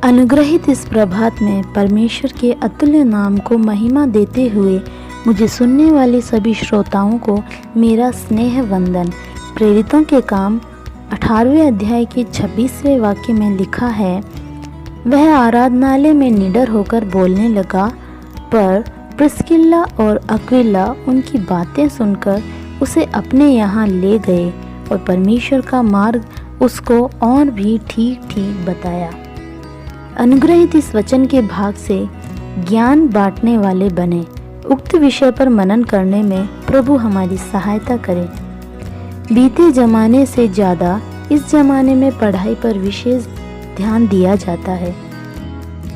अनुग्रहित इस प्रभात में परमेश्वर के अतुल्य नाम को महिमा देते हुए मुझे सुनने वाले सभी श्रोताओं को मेरा स्नेह वंदन। प्रेरितों के काम 18वें अध्याय के 26वें वाक्य में लिखा है, वह आराधनालय में निडर होकर बोलने लगा, पर प्रिस्किल्ला और अक्विला उनकी बातें सुनकर उसे अपने यहाँ ले गए और परमेश्वर का मार्ग उसको और भी ठीक ठीक बताया। अनुग्रहित इस वचन के भाग से ज्ञान बांटने वाले बने। उक्त विषय पर मनन करने में प्रभु हमारी सहायता करे। बीते जमाने से ज़्यादा इस जमाने में पढ़ाई पर विशेष ध्यान दिया जाता है।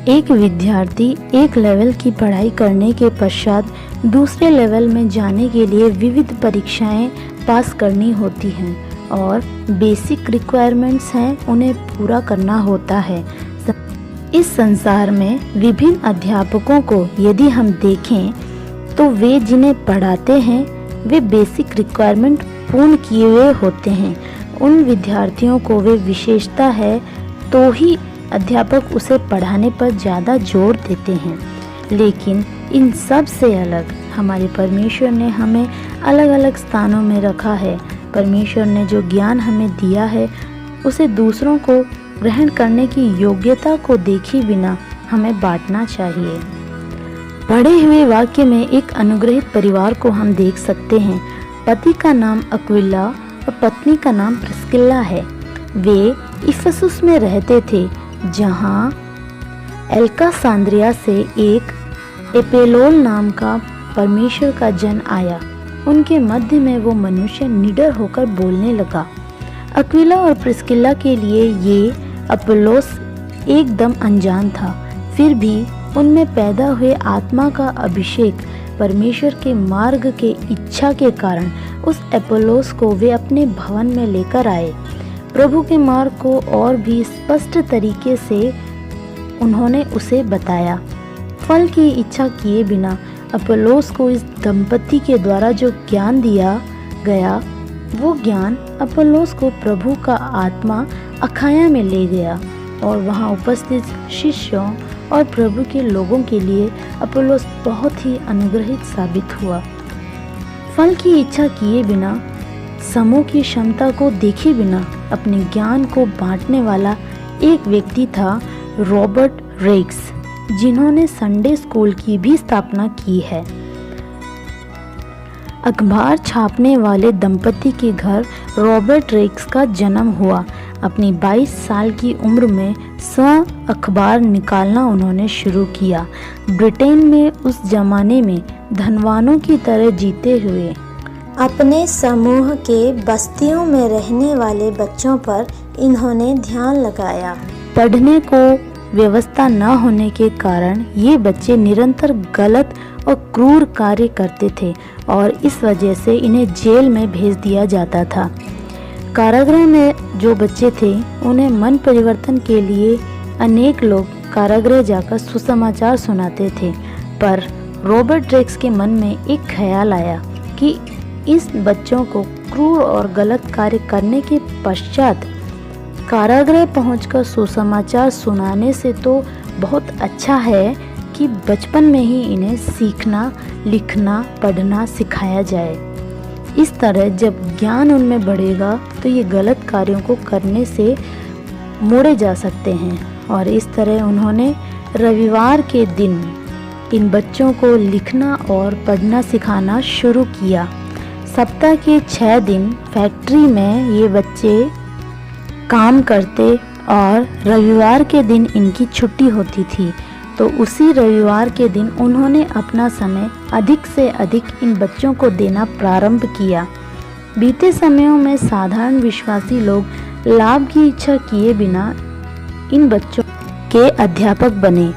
एक विद्यार्थी एक लेवल की पढ़ाई करने के पश्चात दूसरे लेवल में जाने के लिए विविध परीक्षाएं पास करनी होती हैं और बेसिक रिक्वायरमेंट्स हैं, उन्हें पूरा करना होता है। इस संसार में विभिन्न अध्यापकों को यदि हम देखें तो वे जिन्हें पढ़ाते हैं वे बेसिक रिक्वायरमेंट पूर्ण किए हुए होते हैं। उन विद्यार्थियों को वे विशेषता है तो ही अध्यापक उसे पढ़ाने पर ज़्यादा जोर देते हैं। लेकिन इन सब से अलग हमारे परमेश्वर ने हमें अलग अलग स्थानों में रखा है। परमेश्वर ने जो ज्ञान हमें दिया है उसे दूसरों को ग्रहण करने की योग्यता को देखे बिना हमें बांटना चाहिए। पढ़े हुए वाक्य में एक अनुग्रहित परिवार को हम देख सकते हैं। पति का नाम अक्विला और पत्नी का नाम प्रिस्किल्ला है। वे इफिसुस में रहते थे, जहां एल्कासांद्रिया से एक एपेलोल नाम का परमेश्वर का जन आया। उनके मध्य में वो मनुष्य निडर होकर बोलने लगा। अक्विला और प्रिस्किल्ला के लिए ये अपोलोस एकदम अनजान था, फिर भी उनमें पैदा हुए आत्मा का अभिषेक परमेश्वर के मार्ग के इच्छा के कारण उस अपोलोस को वे अपने भवन में लेकर आए। प्रभु के मार्ग को और भी स्पष्ट तरीके से उन्होंने उसे बताया। फल की इच्छा किए बिना अपोलोस को इस दंपति के द्वारा जो ज्ञान दिया गया वो ज्ञान अपोलोस को प्रभु का आत्मा अखाया में ले गया और वहां उपस्थित शिष्यों और प्रभु के लोगों के लिए अपोलोस बहुत ही अनुग्रहित साबित हुआ। फल की इच्छा किए बिना, समूह की क्षमता को देखे बिना अपने ज्ञान को बांटने वाला एक व्यक्ति था रॉबर्ट रेक्स, जिन्होंने संडे स्कूल की भी स्थापना की है। अखबार छापने वाले दंपति के घर रॉबर्ट रेक्स का जन्म हुआ। अपनी 22 साल की उम्र में स्व अखबार निकालना उन्होंने शुरू किया। ब्रिटेन में उस जमाने में धनवानों की तरह जीते हुए अपने समूह के बस्तियों में रहने वाले बच्चों पर इन्होंने ध्यान लगाया। पढ़ने को व्यवस्था न होने के कारण ये बच्चे निरंतर गलत और क्रूर कार्य करते थे और इस वजह से इन्हें जेल में भेज दिया जाता था। कारागृह में जो बच्चे थे उन्हें मन परिवर्तन के लिए अनेक लोग कारागृह जाकर सुसमाचार सुनाते थे, पर रॉबर्ट रेक्स के मन में एक ख्याल आया कि इस बच्चों को क्रूर और गलत कार्य करने के पश्चात कारागृह पहुंचकर सुसमाचार सुनाने से तो बहुत अच्छा है कि बचपन में ही इन्हें सीखना, लिखना, पढ़ना सिखाया जाए। इस तरह जब ज्ञान उनमें बढ़ेगा तो ये गलत कार्यों को करने से मोड़े जा सकते हैं। और इस तरह उन्होंने रविवार के दिन इन बच्चों को लिखना और पढ़ना सिखाना शुरू किया। सप्ताह के 6 दिन फैक्ट्री में ये बच्चे काम करते और रविवार के दिन इनकी छुट्टी होती थी। तो उसी रविवार के दिन उन्होंने अपना समय अधिक से अधिक इन बच्चों को देना प्रारंभ किया। बीते समयों में साधारण विश्वासी लोग लाभ की इच्छा किए बिना इन बच्चों के अध्यापक बने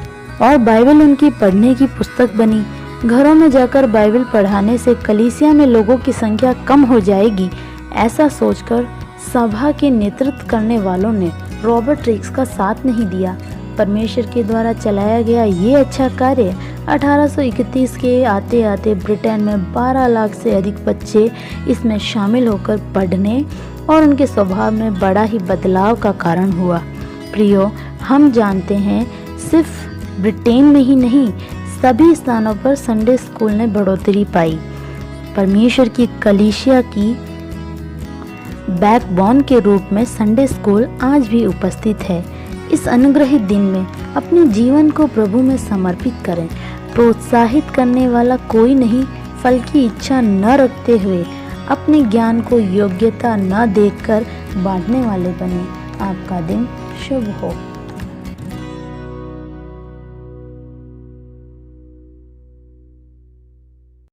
और बाइबल उनकी पढ़ने की पुस्तक बनी। घरों में जाकर बाइबल पढ़ाने से कलीसिया में लोगों की संख्या कम हो जाएगी, ऐसा सोचकर सभा के नेतृत्व करने वालों ने रॉबर्ट रेक्स का साथ नहीं दिया। परमेश्वर के द्वारा चलाया गया ये अच्छा कार्य 1831 के आते आते ब्रिटेन में 12 लाख से अधिक बच्चे इसमें शामिल होकर पढ़ने और उनके स्वभाव में बड़ा ही बदलाव का कारण हुआ। प्रियो, हम जानते हैं सिर्फ ब्रिटेन में ही नहीं, सभी स्थानों पर संडे स्कूल ने बढ़ोतरी पाई। परमेश्वर की कलीसिया की बैकबोन के रूप में संडे स्कूल आज भी उपस्थित है। इस अनुग्रहित दिन में अपने जीवन को प्रभु में समर्पित करें। प्रोत्साहित करने वाला कोई नहीं, फल की इच्छा न रखते हुए अपने ज्ञान को योग्यता न देखकर बांटने वाले बने। आपका दिन शुभ हो।